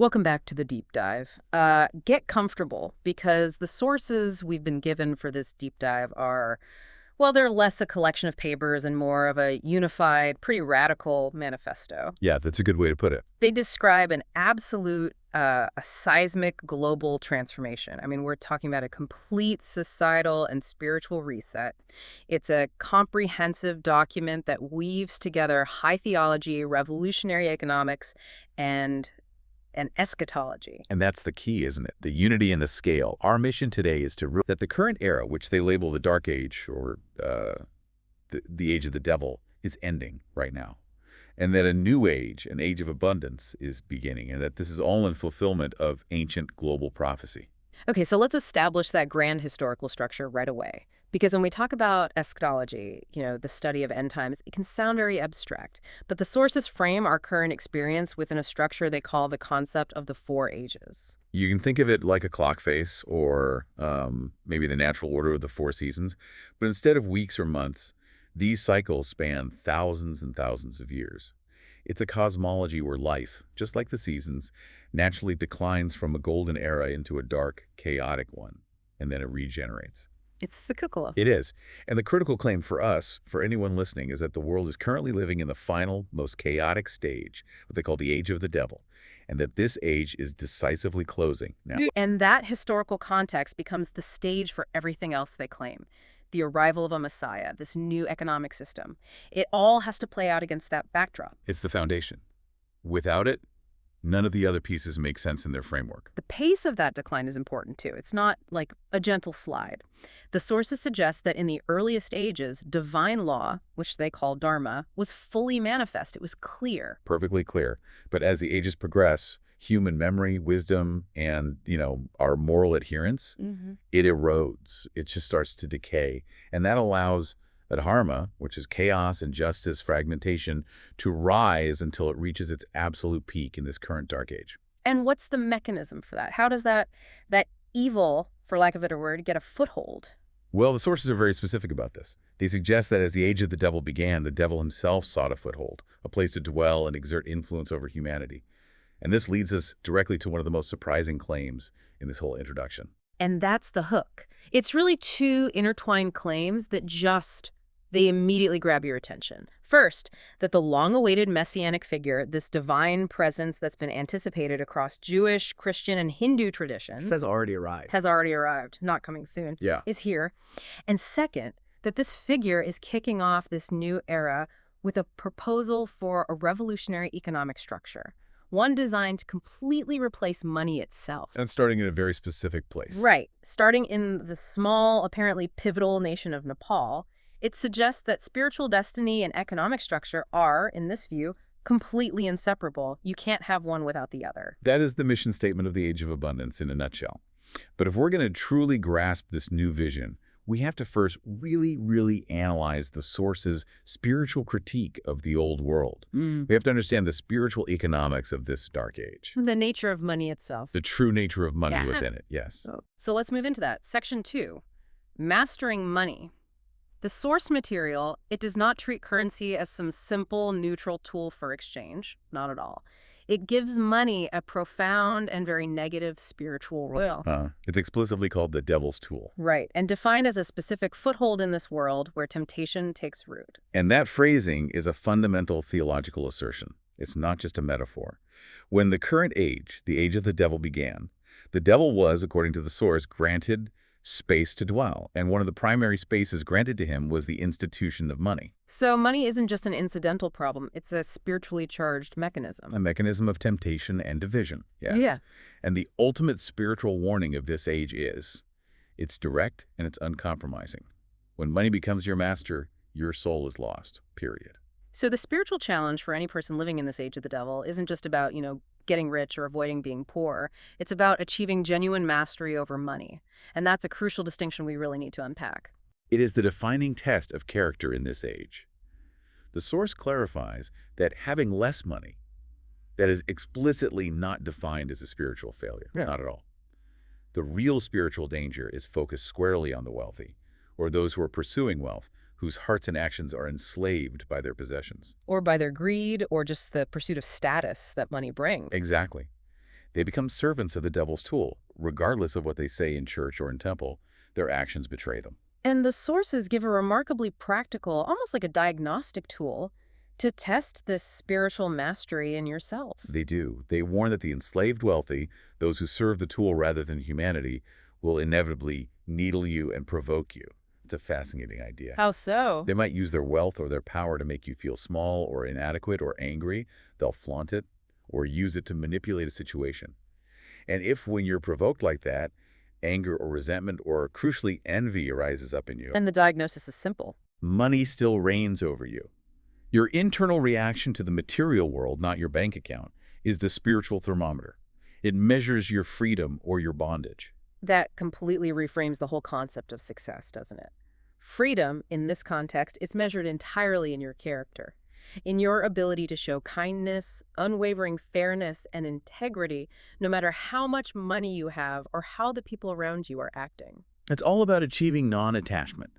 Welcome back to the deep dive. Get comfortable because the sources we've been given for this deep dive are, well, they're less a collection of papers and more of a unified, pretty radical manifesto. Yeah, that's a good way to put it. They describe an absolute, a seismic global transformation. I mean, we're talking about a complete societal and spiritual reset. It's a comprehensive document that weaves together high theology, revolutionary economics, and eschatology. And that's the key, isn't it? The unity and the scale. Our mission today is to that the current era, which they label the Dark Age or the Age of the Devil, is ending right now. And that a new age, an age of abundance, is beginning. And that this is all in fulfillment of ancient global prophecy. Okay, so let's establish that grand historical structure right away. Because when we talk about eschatology, the study of end times, it can sound very abstract. But the sources frame our current experience within a structure they call the concept of the four ages. You can think of it like a clock face or maybe the natural order of the four seasons. But instead of weeks or months, these cycles span thousands and thousands of years. It's a cosmology where life, just like the seasons, naturally declines from a golden era into a dark, chaotic one, and then it regenerates. It's cyclical. It is. And the critical claim for us, for anyone listening, is that the world is currently living in the final, most chaotic stage, what they call the Age of the Devil, and that this age is decisively closing now. And that historical context becomes the stage for everything else they claim. The arrival of a Messiah, this new economic system. It all has to play out against that backdrop. It's the foundation. Without it, none of the other pieces make sense in their framework. The pace of that decline is important, too. It's not like a gentle slide. The sources suggest that in the earliest ages, divine law, which they call dharma, was fully manifest. It was clear. Perfectly clear. But as the ages progress, human memory, wisdom, and, our moral adherence, it erodes. It just starts to decay. And that allows dharma, which is chaos, injustice, fragmentation, to rise until it reaches its absolute peak in this current dark age. And what's the mechanism for that? How does that evil, for lack of a better word, get a foothold? Well, the sources are very specific about this. They suggest that as the Age of the Devil began, the devil himself sought a foothold, a place to dwell and exert influence over humanity. And this leads us directly to one of the most surprising claims in this whole introduction. And that's the hook. It's really two intertwined claims that they immediately grab your attention. First, that the long-awaited messianic figure, this divine presence that's been anticipated across Jewish, Christian, and Hindu traditions, has already arrived, not coming soon, Yeah. is here. And second, that this figure is kicking off this new era with a proposal for a revolutionary economic structure, one designed to completely replace money itself. And starting in a very specific place. Right. Starting in the small, apparently pivotal nation of Nepal, it suggests that spiritual destiny and economic structure are, in this view, completely inseparable. You can't have one without the other. That is the mission statement of the Age of Abundance in a nutshell. But if we're going to truly grasp this new vision, we have to first really, really analyze the source's spiritual critique of the old world. We have to understand the spiritual economics of this dark age. The nature of money itself. The true nature of money within it, yes. So let's move into that. Section 2, mastering money. The source material, it does not treat currency as some simple, neutral tool for exchange. Not at all. It gives money a profound and very negative spiritual role. It's explicitly called the devil's tool. Right, and defined as a specific foothold in this world where temptation takes root. And that phrasing is a fundamental theological assertion. It's not just a metaphor. When the current age, the Age of the Devil, began, the devil was, according to the source, granted space to dwell, and one of the primary spaces granted to him was the institution of money. So money isn't just an incidental problem, it's a spiritually charged mechanism. A mechanism of temptation and division, yes. Yeah. And the ultimate spiritual warning of this age is, it's direct and it's uncompromising. When money becomes your master, your soul is lost, period. So the spiritual challenge for any person living in this Age of the Devil isn't just about, getting rich or avoiding being poor. It's about achieving genuine mastery over money. And that's a crucial distinction we really need to unpack. It is the defining test of character in this age. The source clarifies that having less money, that is explicitly not defined as a spiritual failure, not at all. The real spiritual danger is focused squarely on the wealthy, or those who are pursuing wealth, whose hearts and actions are enslaved by their possessions. Or by their greed, or just the pursuit of status that money brings. Exactly. They become servants of the devil's tool. Regardless of what they say in church or in temple, their actions betray them. And the sources give a remarkably practical, almost like a diagnostic tool, to test this spiritual mastery in yourself. They do. They warn that the enslaved wealthy, those who serve the tool rather than humanity, will inevitably needle you and provoke you. It's a fascinating idea. How so? They might use their wealth or their power to make you feel small or inadequate or angry. They'll flaunt it or use it to manipulate a situation. And if, when you're provoked like that, anger or resentment or, crucially, envy arises up in you, And the diagnosis is simple. money still reigns over you. Your internal reaction to the material world, not your bank account, is the spiritual thermometer. It measures your freedom or your bondage. That completely reframes the whole concept of success, doesn't it? Freedom, in this context, it's measured entirely in your character, in your ability to show kindness, unwavering fairness, and integrity, no matter how much money you have or how the people around you are acting. It's all about achieving non-attachment,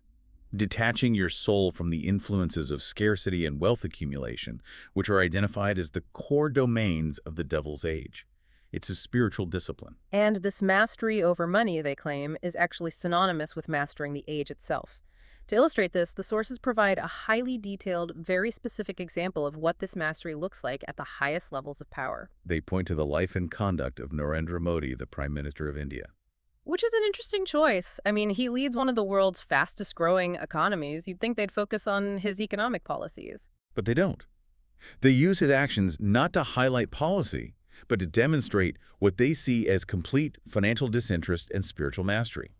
detaching your soul from the influences of scarcity and wealth accumulation, which are identified as the core domains of the devil's age. It's a spiritual discipline. And this mastery over money, they claim, is actually synonymous with mastering the age itself. To illustrate this, the sources provide a highly detailed, very specific example of what this mastery looks like at the highest levels of power. They point to the life and conduct of Narendra Modi, the Prime Minister of India. Which is an interesting choice. I mean, he leads one of the world's fastest growing economies. You'd think they'd focus on his economic policies. But they don't. They use his actions not to highlight policy, but to demonstrate what they see as complete financial disinterest and spiritual mastery.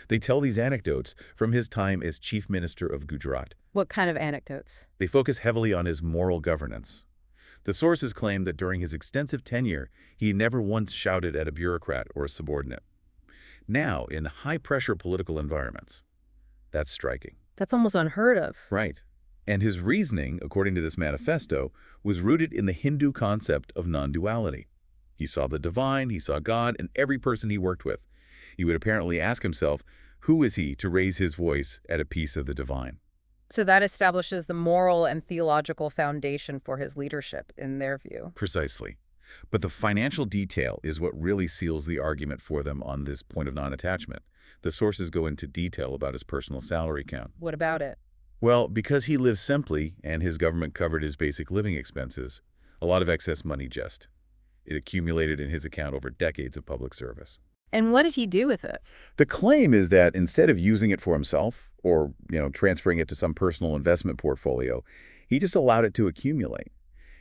They tell these anecdotes from his time as Chief Minister of Gujarat. What kind of anecdotes? They focus heavily on his moral governance. The sources claim that during his extensive tenure, he never once shouted at a bureaucrat or a subordinate. Now, in high-pressure political environments, that's striking. That's almost unheard of. Right. And his reasoning, according to this manifesto, was rooted in the Hindu concept of non-duality. He saw the divine, he saw God, in every person he worked with. He would apparently ask himself, who is he to raise his voice at a piece of the divine? So that establishes the moral and theological foundation for his leadership, in their view. Precisely. But the financial detail is what really seals the argument for them on this point of non-attachment. The sources go into detail about his personal salary count. What about it? Well, because he lived simply and his government covered his basic living expenses, a lot of excess money it accumulated in his account over decades of public service. And what did he do with it? The claim is that instead of using it for himself or, transferring it to some personal investment portfolio, he just allowed it to accumulate.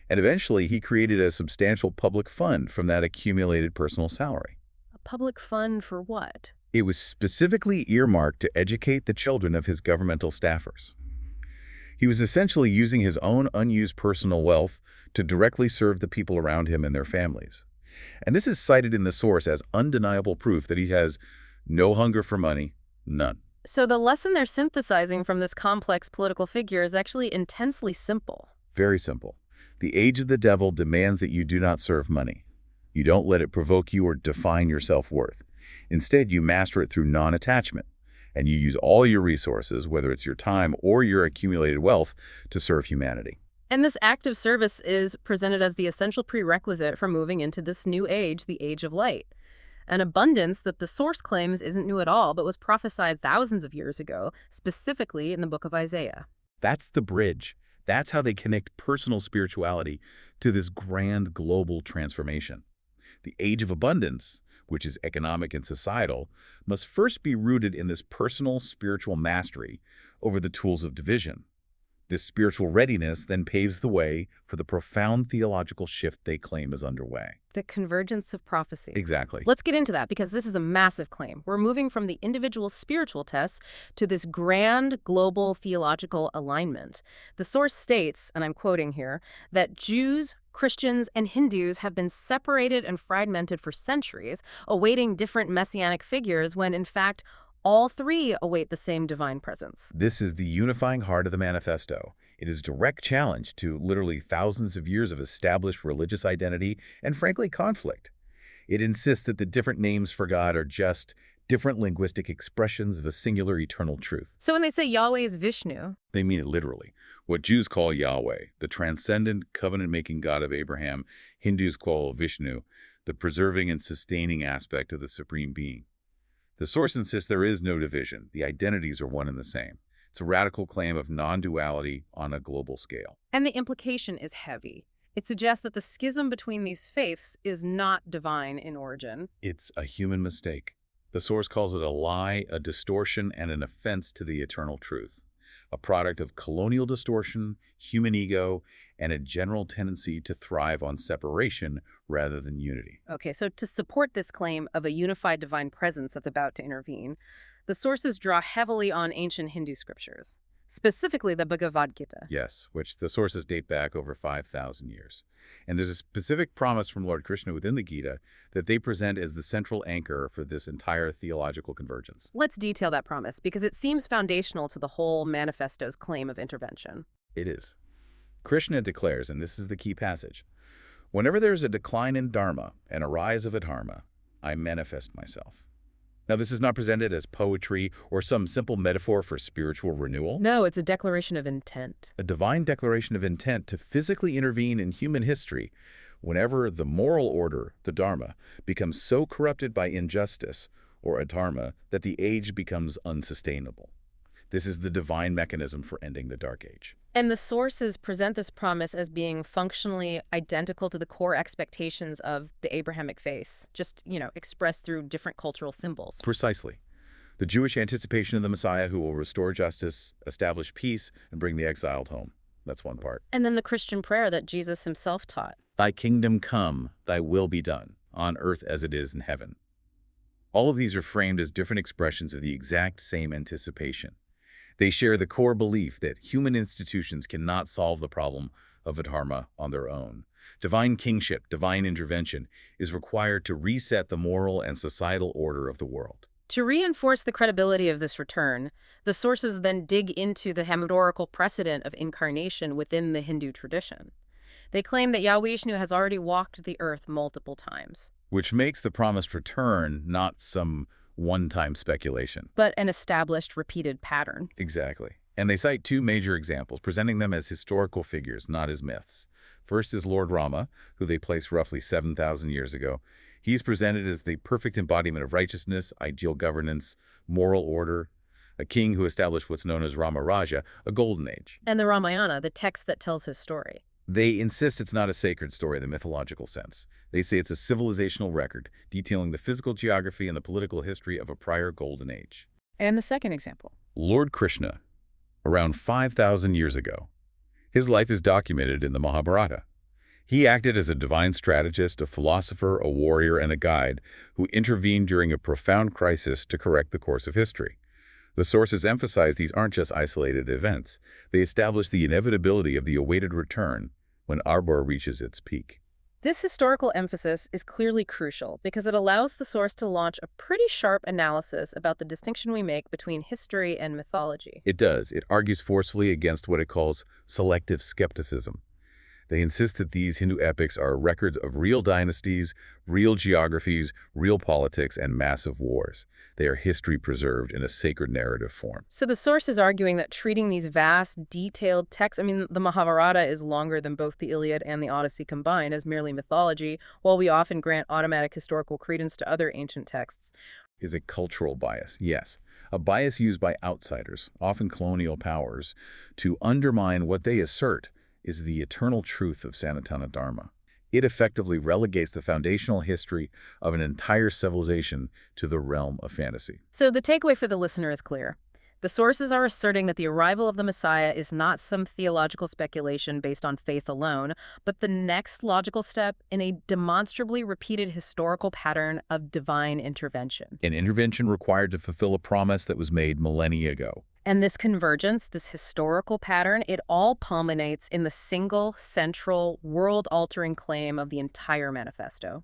And eventually, he created a substantial public fund from that accumulated personal salary. A public fund for what? It was specifically earmarked to educate the children of his governmental staffers. He was essentially using his own unused personal wealth to directly serve the people around him and their families. And this is cited in the source as undeniable proof that he has no hunger for money, none. So the lesson they're synthesizing from this complex political figure is actually intensely simple. Very simple. The age of the devil demands that you do not serve money. You don't let it provoke you or define your self-worth. Instead, you master it through non-attachment, and you use all your resources, whether it's your time or your accumulated wealth, to serve humanity. And this active service is presented as the essential prerequisite for moving into this new age, the age of light. An abundance that the source claims isn't new at all, but was prophesied thousands of years ago, specifically in the book of Isaiah. That's the bridge. That's how they connect personal spirituality to this grand global transformation. The age of abundance, which is economic and societal, must first be rooted in this personal spiritual mastery over the tools of division. This spiritual readiness then paves the way for the profound theological shift they claim is underway. The convergence of prophecy. Exactly. Let's get into that, because this is a massive claim. We're moving from the individual spiritual tests to this grand global theological alignment. The source states, and I'm quoting here, that Jews, Christians, and Hindus have been separated and fragmented for centuries, awaiting different messianic figures when, in fact, all three await the same divine presence. This is the unifying heart of the manifesto. It is direct challenge to literally thousands of years of established religious identity and, frankly, conflict. It insists that the different names for God are just different linguistic expressions of a singular eternal truth. So when they say Yahweh is Vishnu, they mean it literally. What Jews call Yahweh, the transcendent covenant-making God of Abraham, Hindus call Vishnu, the preserving and sustaining aspect of the Supreme Being. The source insists there is no division. The identities are one and the same. It's a radical claim of non-duality on a global scale. And the implication is heavy. It suggests that the schism between these faiths is not divine in origin. It's a human mistake. The source calls it a lie, a distortion, and an offense to the eternal truth, a product of colonial distortion, human ego, and a general tendency to thrive on separation rather than unity. Okay, so to support this claim of a unified divine presence that's about to intervene, the sources draw heavily on ancient Hindu scriptures, specifically the Bhagavad Gita. Yes, which the sources date back over 5,000 years. And there's a specific promise from Lord Krishna within the Gita that they present as the central anchor for this entire theological convergence. Let's detail that promise, because it seems foundational to the whole manifesto's claim of intervention. It is. Krishna declares, and this is the key passage, "Whenever there is a decline in dharma and a rise of adharma, I manifest myself." Now, this is not presented as poetry or some simple metaphor for spiritual renewal. No, it's a declaration of intent. A divine declaration of intent to physically intervene in human history whenever the moral order, the dharma, becomes so corrupted by injustice or adharma that the age becomes unsustainable. This is the divine mechanism for ending the Dark Age. And the sources present this promise as being functionally identical to the core expectations of the Abrahamic faith, just, expressed through different cultural symbols. Precisely. The Jewish anticipation of the Messiah who will restore justice, establish peace, and bring the exiled home. That's one part. And then the Christian prayer that Jesus himself taught. Thy kingdom come, thy will be done, on earth as it is in heaven. All of these are framed as different expressions of the exact same anticipation. They share the core belief that human institutions cannot solve the problem of adharma on their own. Divine kingship, divine intervention, is required to reset the moral and societal order of the world. To reinforce the credibility of this return, the sources then dig into the historical precedent of incarnation within the Hindu tradition. They claim that Yahweh Vishnu has already walked the earth multiple times, which makes the promised return not some one-time speculation, but an established, repeated pattern. Exactly. And they cite two major examples, presenting them as historical figures, not as myths. First is Lord Rama, who they placed roughly 7,000 years ago. He's presented as the perfect embodiment of righteousness, ideal governance, moral order, a king who established what's known as Rama Raja, a golden age. And the Ramayana, the text that tells his story. They insist it's not a sacred story in the mythological sense. They say it's a civilizational record, detailing the physical geography and the political history of a prior golden age. And the second example? Lord Krishna, around 5,000 years ago. His life is documented in the Mahabharata. He acted as a divine strategist, a philosopher, a warrior, and a guide who intervened during a profound crisis to correct the course of history. The sources emphasize these aren't just isolated events. They establish the inevitability of the awaited return when Arbor reaches its peak. This historical emphasis is clearly crucial because it allows the source to launch a pretty sharp analysis about the distinction we make between history and mythology. It does. It argues forcefully against what it calls selective skepticism. They insist that these Hindu epics are records of real dynasties, real geographies, real politics, and massive wars. They are history preserved in a sacred narrative form. So the source is arguing that treating these vast, detailed texts, the Mahabharata is longer than both the Iliad and the Odyssey combined, as merely mythology, while we often grant automatic historical credence to other ancient texts. Is a cultural bias, yes. A bias used by outsiders, often colonial powers, to undermine what they assert is the eternal truth of Sanatana Dharma. It effectively relegates the foundational history of an entire civilization to the realm of fantasy. So the takeaway for the listener is clear. The sources are asserting that the arrival of the Messiah is not some theological speculation based on faith alone, but the next logical step in a demonstrably repeated historical pattern of divine intervention. An intervention required to fulfill a promise that was made millennia ago. And this convergence, this historical pattern, it all culminates in the single, central, world-altering claim of the entire manifesto.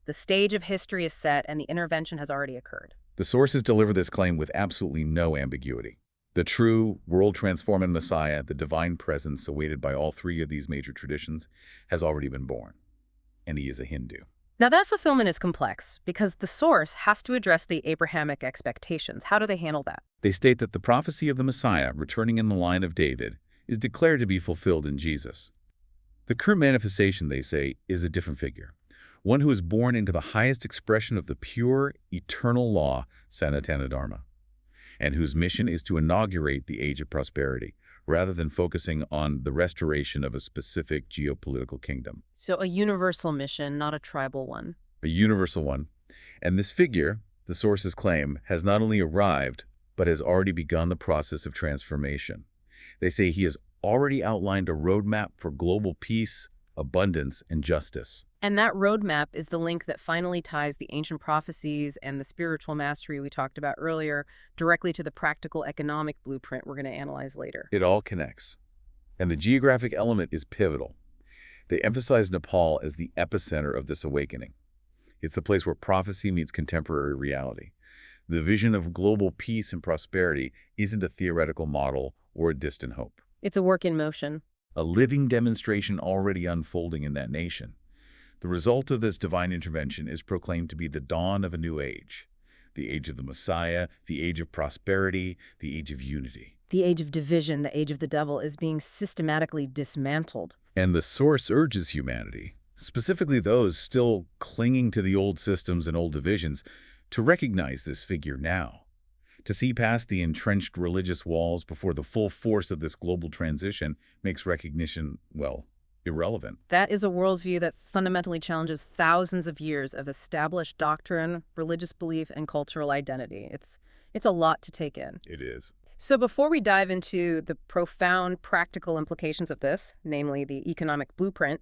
The stage of history is set and the intervention has already occurred. The sources deliver this claim with absolutely no ambiguity. The true, world-transforming Messiah, the divine presence awaited by all three of these major traditions, has already been born. And he is a Hindu. Now that fulfillment is complex because the source has to address the Abrahamic expectations. How do they handle that? They state that the prophecy of the Messiah returning in the line of David is declared to be fulfilled in Jesus. The current manifestation, they say, is a different figure, one who is born into the highest expression of the pure, eternal law, Sanatana Dharma, and whose mission is to inaugurate the age of prosperity, rather than focusing on the restoration of a specific geopolitical kingdom. So a universal mission, not a tribal one. A universal one. And this figure, the sources claim, has not only arrived, but has already begun the process of transformation. They say he has already outlined a roadmap for global peace, abundance, and justice. And that roadmap is the link that finally ties the ancient prophecies and the spiritual mastery we talked about earlier directly to the practical economic blueprint we're going to analyze later. It all connects. And the geographic element is pivotal. They emphasize Nepal as the epicenter of this awakening. It's the place where prophecy meets contemporary reality. The vision of global peace and prosperity isn't a theoretical model or a distant hope. It's a work in motion. A living demonstration already unfolding in that nation. The result of this divine intervention is proclaimed to be the dawn of a new age. The age of the Messiah, the age of prosperity, the age of unity. The age of division, the age of the devil, is being systematically dismantled. And the source urges humanity, specifically those still clinging to the old systems and old divisions, to recognize this figure now. To see past the entrenched religious walls before the full force of this global transition makes recognition, well, irrelevant. That is a worldview that fundamentally challenges thousands of years of established doctrine, religious belief, and cultural identity. It's a lot to take in. It is. So before we dive into the profound practical implications of this, namely the economic blueprint,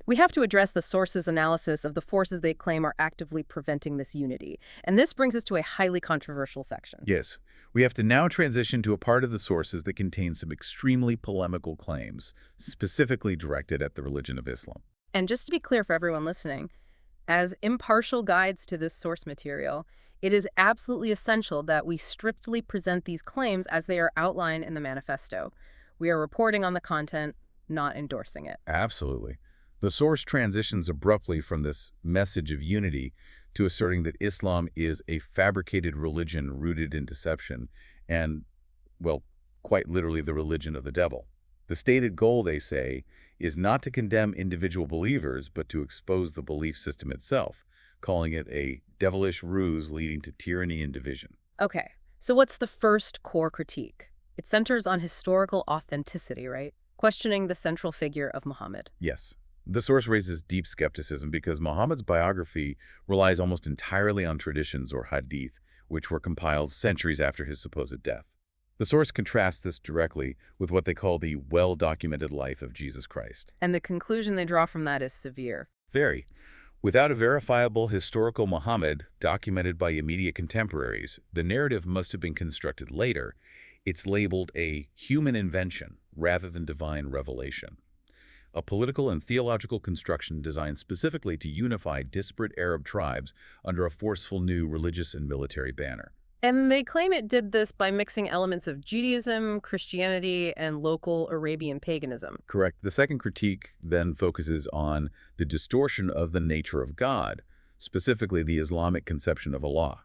we have to address the sources' analysis of the forces they claim are actively preventing this unity. And this brings us to a highly controversial section. Yes. We have to now transition to a part of the sources that contains some extremely polemical claims, specifically directed at the religion of Islam. And just to be clear for everyone listening, as impartial guides to this source material, it is absolutely essential that we strictly present these claims as they are outlined in the manifesto. We are reporting on the content, not endorsing it. Absolutely. The source transitions abruptly from this message of unity to asserting that Islam is a fabricated religion rooted in deception and, well, quite literally the religion of the devil. The stated goal, they say, is not to condemn individual believers, but to expose the belief system itself, calling it a devilish ruse leading to tyranny and division. Okay, so what's the first core critique? It centers on historical authenticity, right? Questioning the central figure of Muhammad. Yes. The source raises deep skepticism because Muhammad's biography relies almost entirely on traditions or hadith, which were compiled centuries after his supposed death. The source contrasts this directly with what they call the well-documented life of Jesus Christ. And the conclusion they draw from that is severe. Very. Without a verifiable historical Muhammad documented by immediate contemporaries, the narrative must have been constructed later. It's labeled a human invention rather than divine revelation. A political and theological construction designed specifically to unify disparate Arab tribes under a forceful new religious and military banner. And they claim it did this by mixing elements of Judaism, Christianity, and local Arabian paganism. Correct. The second critique then focuses on the distortion of the nature of God, specifically the Islamic conception of Allah.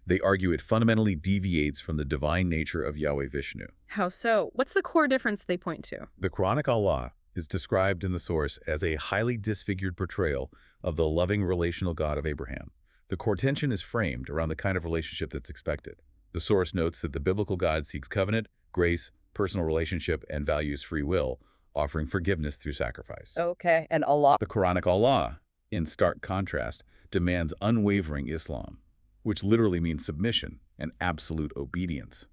They argue it fundamentally deviates from the divine nature of Yahweh Vishnu. How so? What's the core difference they point to? The Quranic Allah is described in the source as a highly disfigured portrayal of the loving relational God of Abraham. The core tension is framed around the kind of relationship that's expected. The source notes that the biblical God seeks covenant, grace, personal relationship, and values free will, offering forgiveness through sacrifice. Okay, and Allah. The Quranic Allah, in stark contrast, demands unwavering Islam, which literally means submission and absolute obedience.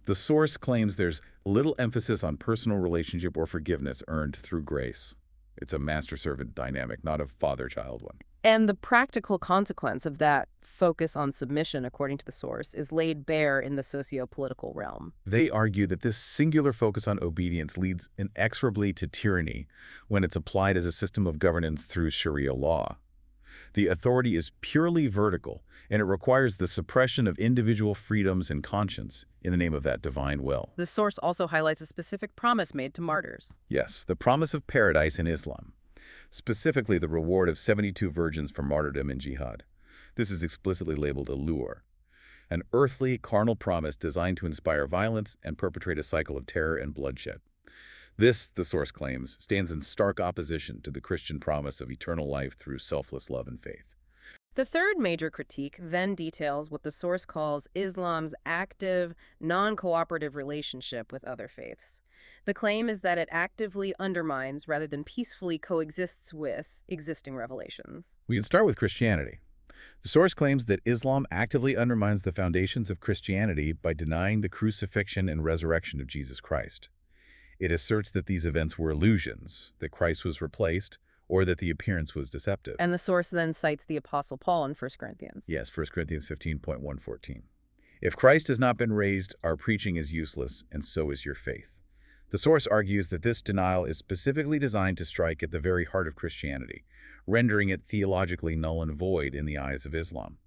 The source claims there's little emphasis on personal relationship or forgiveness earned through grace. It's a master-servant dynamic, not a father-child one. And the practical consequence of that focus on submission, according to the source, is laid bare in the socio-political realm. They argue that this singular focus on obedience leads inexorably to tyranny when it's applied as a system of governance through Sharia law. The authority is purely vertical, and it requires the suppression of individual freedoms and conscience in the name of that divine will. The source also highlights a specific promise made to martyrs. Yes, the promise of paradise in Islam, specifically the reward of 72 virgins for martyrdom in jihad. This is explicitly labeled a lure, an earthly, carnal promise designed to inspire violence and perpetrate a cycle of terror and bloodshed. This, the source claims, stands in stark opposition to the Christian promise of eternal life through selfless love and faith. The third major critique then details what the source calls Islam's active, non-cooperative relationship with other faiths. The claim is that it actively undermines rather than peacefully coexists with existing revelations. We can start with Christianity. The source claims that Islam actively undermines the foundations of Christianity by denying the crucifixion and resurrection of Jesus Christ. It asserts that these events were illusions, that Christ was replaced, or that the appearance was deceptive. And the source then cites the Apostle Paul in 1 Corinthians. Yes, 1 Corinthians 15.114. If Christ has not been raised, our preaching is useless, and so is your faith. The source argues that this denial is specifically designed to strike at the very heart of Christianity, rendering it theologically null and void in the eyes of Islam.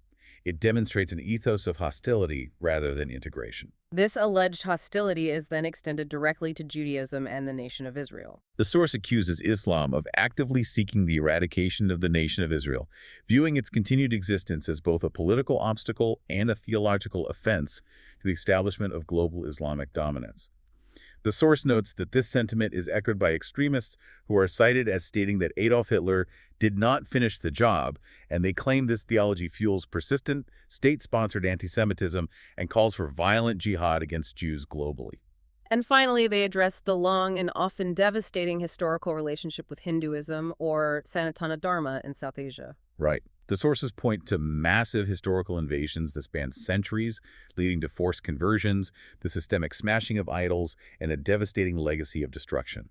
It demonstrates an ethos of hostility rather than integration. This alleged hostility is then extended directly to Judaism and the nation of Israel. The source accuses Islam of actively seeking the eradication of the nation of Israel, viewing its continued existence as both a political obstacle and a theological offense to the establishment of global Islamic dominance. The source notes that this sentiment is echoed by extremists who are cited as stating that Adolf Hitler did not finish the job, and they claim this theology fuels persistent, state-sponsored anti-Semitism and calls for violent jihad against Jews globally. And finally, they address the long and often devastating historical relationship with Hinduism, or Sanatana Dharma, in South Asia. Right. The sources point to massive historical invasions that span centuries, leading to forced conversions, the systemic smashing of idols, and a devastating legacy of destruction.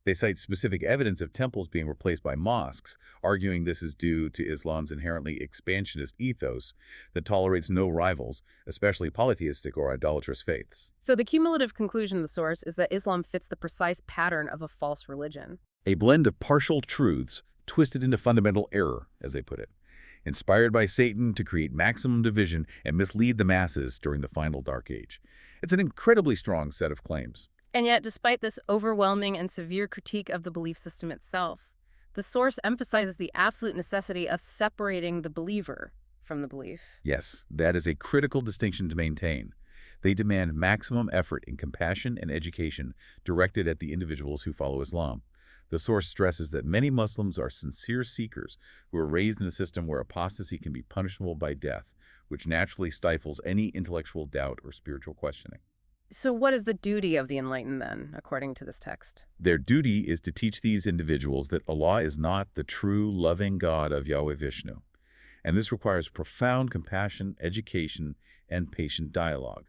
They cite specific evidence of temples being replaced by mosques, arguing this is due to Islam's inherently expansionist ethos that tolerates no rivals, especially polytheistic or idolatrous faiths. So the cumulative conclusion of the source is that Islam fits the precise pattern of a false religion. A blend of partial truths twisted into fundamental error, as they put it, inspired by Satan to create maximum division and mislead the masses during the final dark age. It's an incredibly strong set of claims. And yet, despite this overwhelming and severe critique of the belief system itself, the source emphasizes the absolute necessity of separating the believer from the belief. Yes, that is a critical distinction to maintain. They demand maximum effort in compassion and education directed at the individuals who follow Islam. The source stresses that many Muslims are sincere seekers who are raised in a system where apostasy can be punishable by death, which naturally stifles any intellectual doubt or spiritual questioning. So what is the duty of the enlightened then, according to this text? Their duty is to teach these individuals that Allah is not the true loving God of Yahweh Vishnu. And this requires profound compassion, education, and patient dialogue,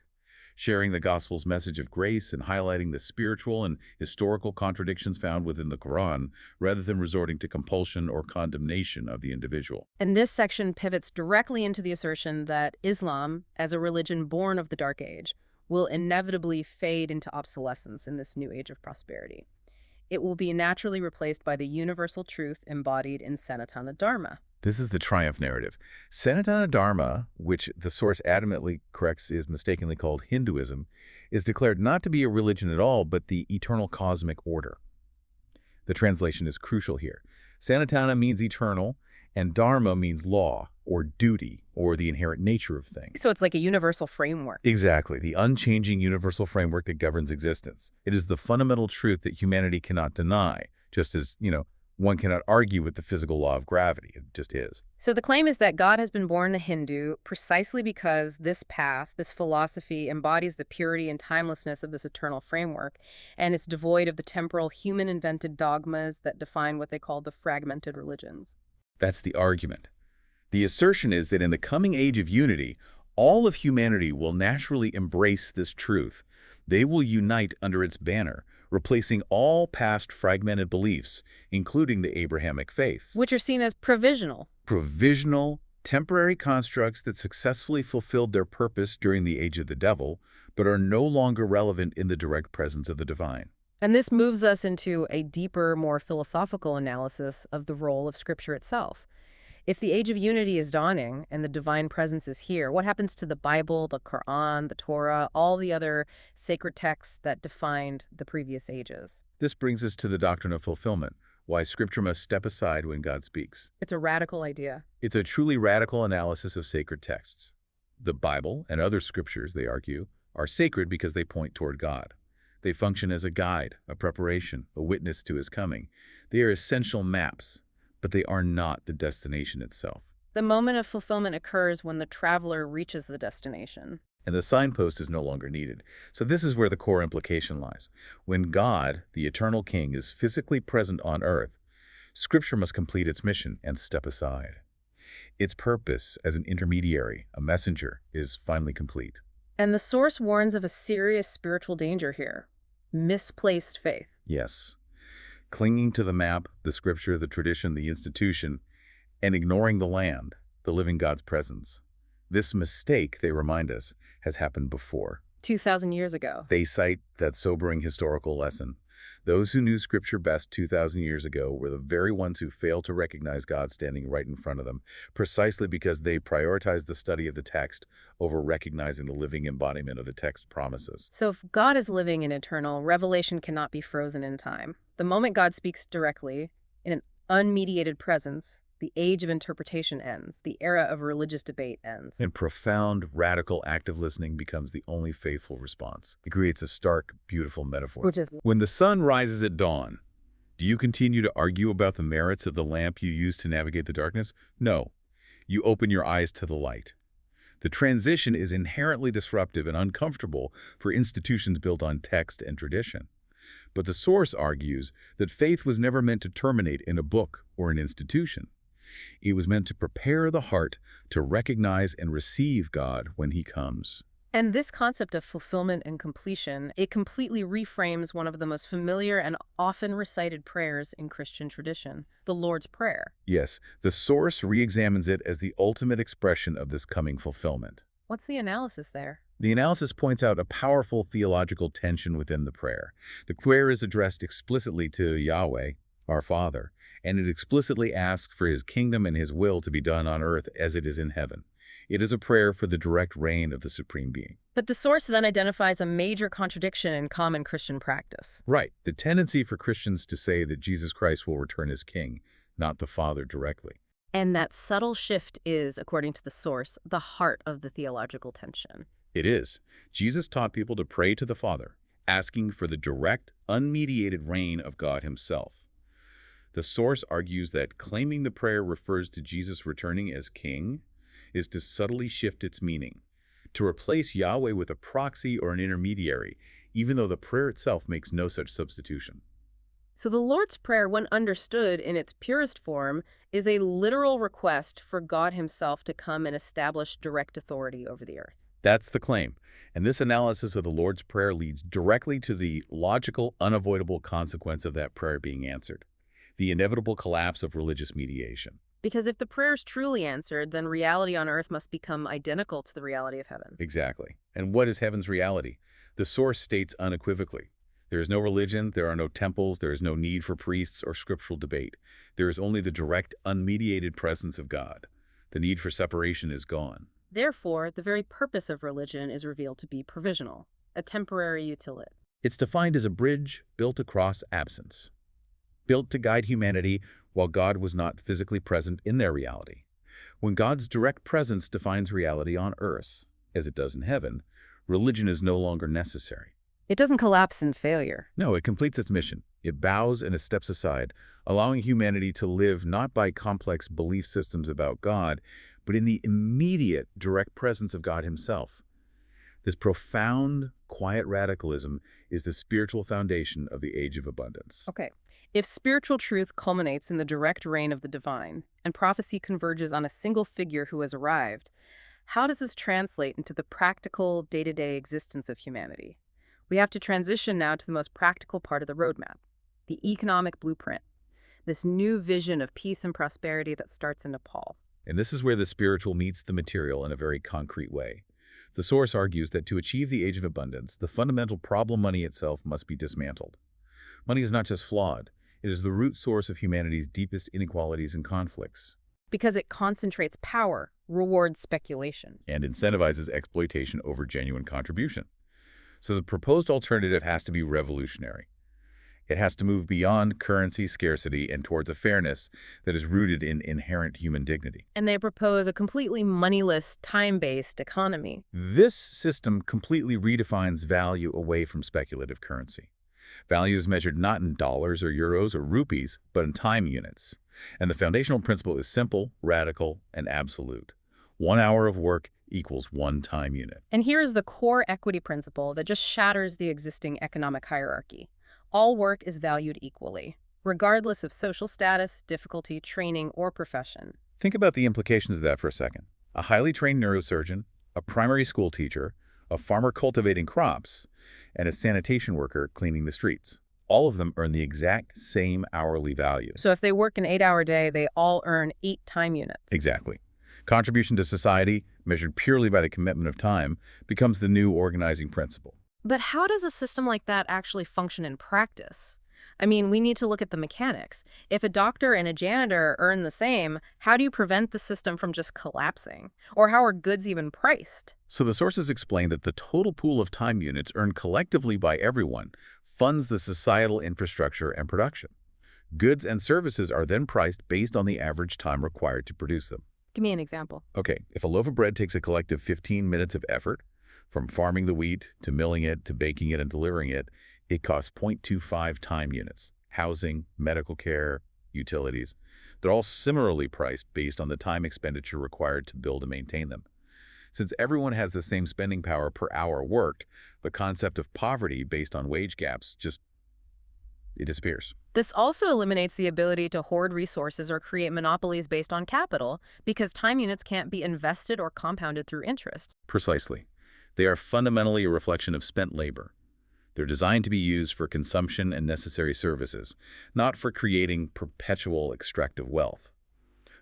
sharing the gospel's message of grace and highlighting the spiritual and historical contradictions found within the Quran, rather than resorting to compulsion or condemnation of the individual. And this section pivots directly into the assertion that Islam, as a religion born of the Dark Age, will inevitably fade into obsolescence in this new age of prosperity. It will be naturally replaced by the universal truth embodied in Sanatana Dharma. This is the triumph narrative. Sanatana Dharma, which the source adamantly corrects is mistakenly called Hinduism, is declared not to be a religion at all, but the eternal cosmic order. The translation is crucial here. Sanatana means eternal, and Dharma means law, or duty, or the inherent nature of things. So it's like a universal framework. Exactly, the unchanging universal framework that governs existence. It is the fundamental truth that humanity cannot deny, just as, one cannot argue with the physical law of gravity. It just is. So the claim is that God has been born a Hindu precisely because this path, this philosophy, embodies the purity and timelessness of this eternal framework, and it's devoid of the temporal, human-invented dogmas that define what they call the fragmented religions. That's the argument. The assertion is that in the coming age of unity, all of humanity will naturally embrace this truth. They will unite under its banner, replacing all past fragmented beliefs, including the Abrahamic faiths. Which are seen as provisional. Provisional, temporary constructs that successfully fulfilled their purpose during the age of the devil, but are no longer relevant in the direct presence of the divine. And this moves us into a deeper, more philosophical analysis of the role of Scripture itself. If the age of unity is dawning and the divine presence is here, what happens to the Bible, the Quran, the Torah, all the other sacred texts that defined the previous ages? This brings us to the doctrine of fulfillment, why Scripture must step aside when God speaks. It's a radical idea. It's a truly radical analysis of sacred texts. The Bible and other scriptures, they argue, are sacred because they point toward God. They function as a guide, a preparation, a witness to his coming. They are essential maps, but they are not the destination itself. The moment of fulfillment occurs when the traveler reaches the destination. And the signpost is no longer needed. So this is where the core implication lies. When God, the eternal King, is physically present on earth, Scripture must complete its mission and step aside. Its purpose as an intermediary, a messenger, is finally complete. And the source warns of a serious spiritual danger here: misplaced faith. Yes. Clinging to the map, the Scripture, the tradition, the institution, and ignoring the land, the living God's presence. This mistake, they remind us, has happened before. 2,000 years ago. They cite that sobering historical lesson. Those who knew Scripture best 2,000 years ago were the very ones who failed to recognize God standing right in front of them, precisely because they prioritized the study of the text over recognizing the living embodiment of the text promises. So if God is living and eternal, revelation cannot be frozen in time. The moment God speaks directly, in an unmediated presence, the age of interpretation ends. The era of religious debate ends. And profound, radical, active listening becomes the only faithful response. It creates a stark, beautiful metaphor. Which is, when the sun rises at dawn, do you continue to argue about the merits of the lamp you use to navigate the darkness? No. You open your eyes to the light. The transition is inherently disruptive and uncomfortable for institutions built on text and tradition. But the source argues that faith was never meant to terminate in a book or an institution. It was meant to prepare the heart to recognize and receive God when he comes. and this concept of fulfillment and completion, it completely reframes one of the most familiar and often recited prayers in Christian tradition, the Lord's Prayer. Yes, the source re-examines it as the ultimate expression of this coming fulfillment. What's the analysis there? The analysis points out a powerful theological tension within the prayer. The prayer is addressed explicitly to Yahweh, our Father, and it explicitly asks for his kingdom and his will to be done on earth as it is in heaven. It is a prayer for the direct reign of the Supreme Being. But the source then identifies a major contradiction in common Christian practice. Right. The tendency for Christians to say that Jesus Christ will return as king, not the Father directly. And that subtle shift is, according to the source, the heart of the theological tension. It is. Jesus taught people to pray to the Father, asking for the direct, unmediated reign of God himself. The source argues that claiming the prayer refers to Jesus returning as king is to subtly shift its meaning, to replace Yahweh with a proxy or an intermediary, even though the prayer itself makes no such substitution. So the Lord's Prayer, when understood in its purest form, is a literal request for God himself to come and establish direct authority over the earth. That's the claim. And this analysis of the Lord's Prayer leads directly to the logical, unavoidable consequence of that prayer being answered: the inevitable collapse of religious mediation. Because if the prayer is truly answered, then reality on earth must become identical to the reality of heaven. Exactly. And what is heaven's reality? The source states unequivocally: there is no religion, there are no temples, there is no need for priests or scriptural debate. There is only the direct, unmediated presence of God. The need for separation is gone. Therefore, the very purpose of religion is revealed to be provisional, a temporary utility. It's defined as a bridge built across absence, built to guide humanity while God was not physically present in their reality. When God's direct presence defines reality on earth, as it does in heaven, religion is no longer necessary. It doesn't collapse in failure. No, it completes its mission. It bows and it steps aside, allowing humanity to live not by complex belief systems about God, but in the immediate, direct presence of God himself. This profound, quiet radicalism is the spiritual foundation of the age of abundance. Okay. If spiritual truth culminates in the direct reign of the divine, and prophecy converges on a single figure who has arrived, how does this translate into the practical, day-to-day existence of humanity? We have to transition now to the most practical part of the roadmap, the economic blueprint, this new vision of peace and prosperity that starts in Nepal. And this is where the spiritual meets the material in a very concrete way. The source argues that to achieve the age of abundance, the fundamental problem money itself must be dismantled. Money is not just flawed. It is the root source of humanity's deepest inequalities and conflicts. Because it concentrates power, rewards speculation, and incentivizes exploitation over genuine contribution. So the proposed alternative has to be revolutionary. It It has to move beyond currency scarcity and towards a fairness that is rooted in inherent human dignity. And they propose a completely moneyless, time-based economy. This system completely redefines value away from speculative currency. Value is measured not in dollars or euros or rupees, but in time units. And the foundational principle is simple, radical, and absolute. 1 hour of work equals 1 time unit. And here is the core equity principle that just shatters the existing economic hierarchy. All work is valued equally, regardless of social status, difficulty, training, or profession. Think about the implications of that for a second. A highly trained neurosurgeon, a primary school teacher, a farmer cultivating crops, and a sanitation worker cleaning the streets. All of them earn the exact same hourly value. So if they work an 8-hour day, they all earn 8 time units. Exactly. Contribution to society, measured purely by the commitment of time, becomes the new organizing principle. But how does a system like that actually function in practice? I mean, we need to look at the mechanics. If a doctor and a janitor earn the same, how do you prevent the system from just collapsing? Or how are goods even priced? So the sources explain that the total pool of time units earned collectively by everyone funds the societal infrastructure and production. Goods and services are then priced based on the average time required to produce them. Give me an example. Okay, if a loaf of bread takes a collective 15 minutes of effort, from farming the wheat to milling it to baking it and delivering it, it costs 0.25 time units. Housing, medical care, utilities, they're all similarly priced based on the time expenditure required to build and maintain them. Since everyone has the same spending power per hour worked, the concept of poverty based on wage gaps it disappears. This also eliminates the ability to hoard resources or create monopolies based on capital, because time units can't be invested or compounded through interest. Precisely. They are fundamentally a reflection of spent labor. They're designed to be used for consumption and necessary services, not for creating perpetual extractive wealth.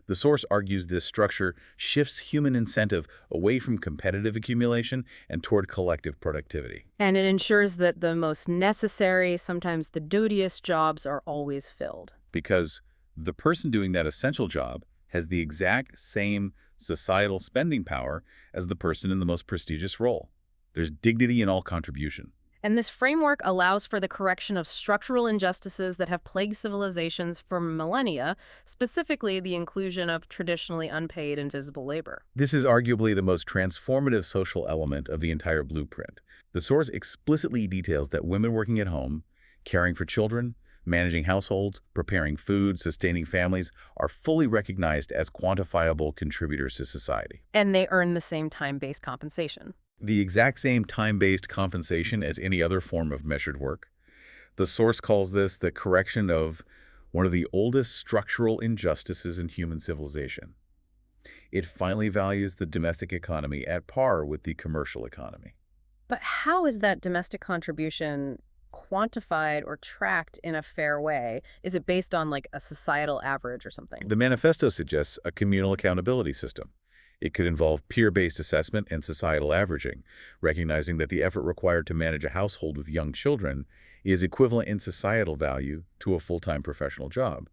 The source argues this structure shifts human incentive away from competitive accumulation and toward collective productivity. And it ensures that the most necessary, sometimes the dirtiest jobs are always filled. Because the person doing that essential job has the exact same societal spending power as the person in the most prestigious role. There's dignity in all contribution. And this framework allows for the correction of structural injustices that have plagued civilizations for millennia, specifically the inclusion of traditionally unpaid invisible labor. This is arguably the most transformative social element of the entire blueprint. The source explicitly details that women working at home, caring for children, managing households, preparing food, sustaining families, are fully recognized as quantifiable contributors to society. And they earn the same time-based compensation. The exact same time-based compensation as any other form of measured work. The source calls this the correction of one of the oldest structural injustices in human civilization. It finally values the domestic economy at par with the commercial economy. But how is that domestic contribution quantified or tracked in a fair way? Is it based on like a societal average or something? The manifesto suggests a communal accountability system. It could involve peer-based assessment and societal averaging, recognizing that the effort required to manage a household with young children is equivalent in societal value to a full-time professional job.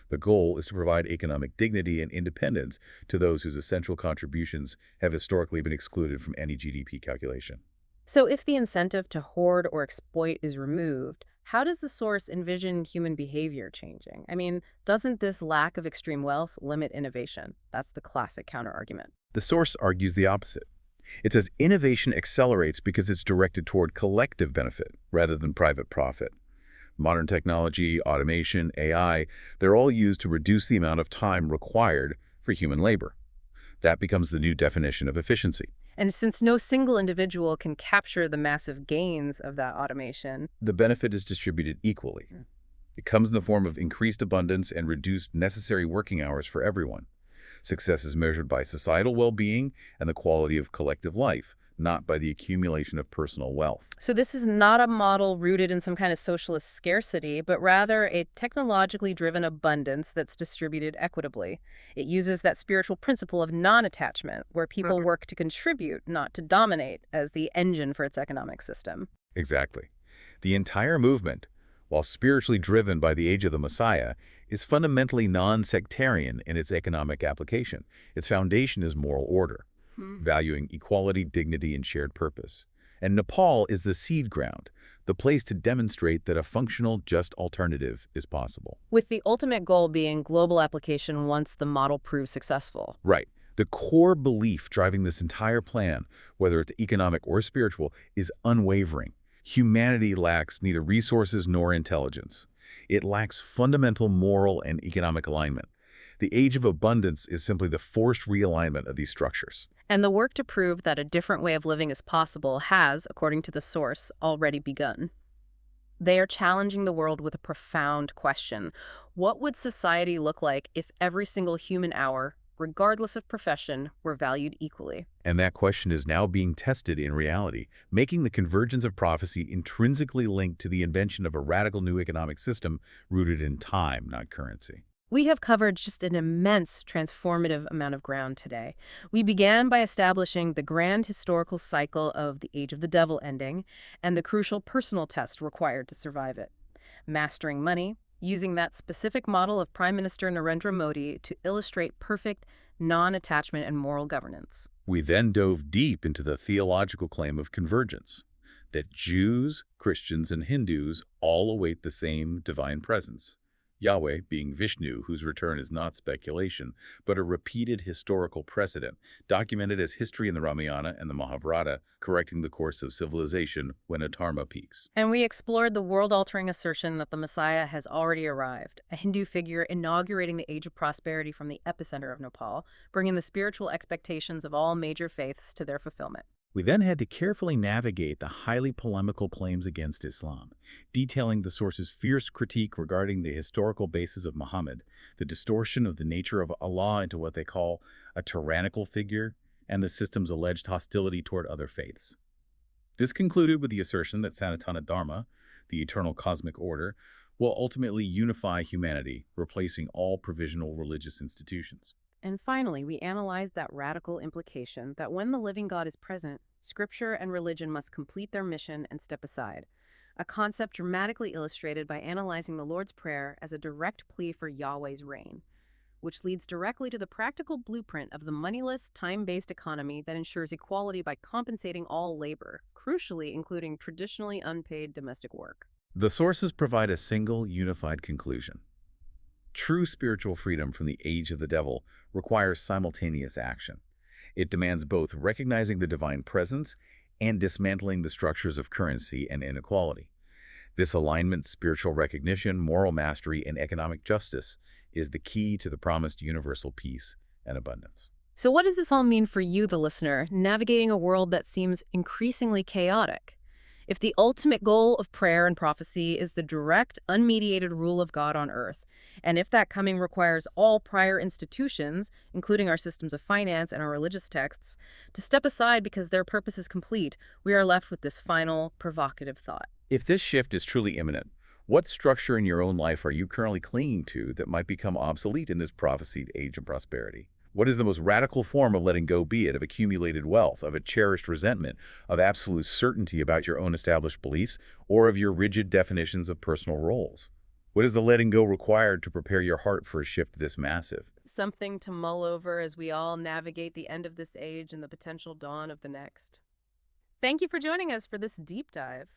The goal is to provide economic dignity and independence to those whose essential contributions have historically been excluded from any GDP calculation. So if the incentive to hoard or exploit is removed, how does the source envision human behavior changing? I mean, doesn't this lack of extreme wealth limit innovation? That's the classic counterargument. The source argues the opposite. It says innovation accelerates because it's directed toward collective benefit rather than private profit. Modern technology, automation, AI, they're all used to reduce the amount of time required for human labor. That becomes the new definition of efficiency. And since no single individual can capture the massive gains of that automation, the benefit is distributed equally. It comes in the form of increased abundance and reduced necessary working hours for everyone. Success is measured by societal well-being and the quality of collective life, not by the accumulation of personal wealth. So this is not a model rooted in some kind of socialist scarcity, but rather a technologically driven abundance that's distributed equitably. It uses that spiritual principle of non-attachment, where people work to contribute, not to dominate, as the engine for its economic system. Exactly. The entire movement, while spiritually driven by the age of the Messiah, is fundamentally non-sectarian in its economic application. Its foundation is moral order, valuing equality, dignity, and shared purpose. And Nepal is the seed ground, the place to demonstrate that a functional, just alternative is possible. With the ultimate goal being global application once the model proves successful. Right. The core belief driving this entire plan, whether it's economic or spiritual, is unwavering. Humanity lacks neither resources nor intelligence. It lacks fundamental moral and economic alignment. The age of abundance is simply the forced realignment of these structures. And the work to prove that a different way of living is possible has, according to the source, already begun. They are challenging the world with a profound question. What would society look like if every single human hour, regardless of profession, were valued equally? And that question is now being tested in reality, making the convergence of prophecy intrinsically linked to the invention of a radical new economic system rooted in time, not currency. We have covered just an immense transformative amount of ground today. We began by establishing the grand historical cycle of the Age of the Devil ending and the crucial personal test required to survive it. Mastering money, using that specific model of Prime Minister Narendra Modi to illustrate perfect non-attachment and moral governance. We then dove deep into the theological claim of convergence, that Jews, Christians, and Hindus all await the same divine presence. Yahweh being Vishnu, whose return is not speculation, but a repeated historical precedent, documented as history in the Ramayana and the Mahabharata, correcting the course of civilization when Adharma peaks. And we explored the world-altering assertion that the Messiah has already arrived, a Hindu figure inaugurating the Age of Prosperity from the epicenter of Nepal, bringing the spiritual expectations of all major faiths to their fulfillment. We then had to carefully navigate the highly polemical claims against Islam, detailing the source's fierce critique regarding the historical basis of Muhammad, the distortion of the nature of Allah into what they call a tyrannical figure, and the system's alleged hostility toward other faiths. This concluded with the assertion that Sanatana Dharma, the eternal cosmic order, will ultimately unify humanity, replacing all provisional religious institutions. And finally, we analyzed that radical implication that when the living God is present, Scripture and religion must complete their mission and step aside, a concept dramatically illustrated by analyzing the Lord's Prayer as a direct plea for Yahweh's reign, which leads directly to the practical blueprint of the moneyless, time-based economy that ensures equality by compensating all labor, crucially including traditionally unpaid domestic work. The sources provide a single, unified conclusion. True spiritual freedom from the age of the devil requires simultaneous action. It demands both recognizing the divine presence and dismantling the structures of currency and inequality. This alignment, spiritual recognition, moral mastery, and economic justice is the key to the promised universal peace and abundance. So what does this all mean for you, the listener, navigating a world that seems increasingly chaotic? If the ultimate goal of prayer and prophecy is the direct, unmediated rule of God on earth, and if that coming requires all prior institutions, including our systems of finance and our religious texts, to step aside because their purpose is complete, we are left with this final, provocative thought. If this shift is truly imminent, what structure in your own life are you currently clinging to that might become obsolete in this prophesied age of prosperity? What is the most radical form of letting go, be it of accumulated wealth, of a cherished resentment, of absolute certainty about your own established beliefs, or of your rigid definitions of personal roles? What is the letting go required to prepare your heart for a shift this massive? Something to mull over as we all navigate the end of this age and the potential dawn of the next. Thank you for joining us for this deep dive.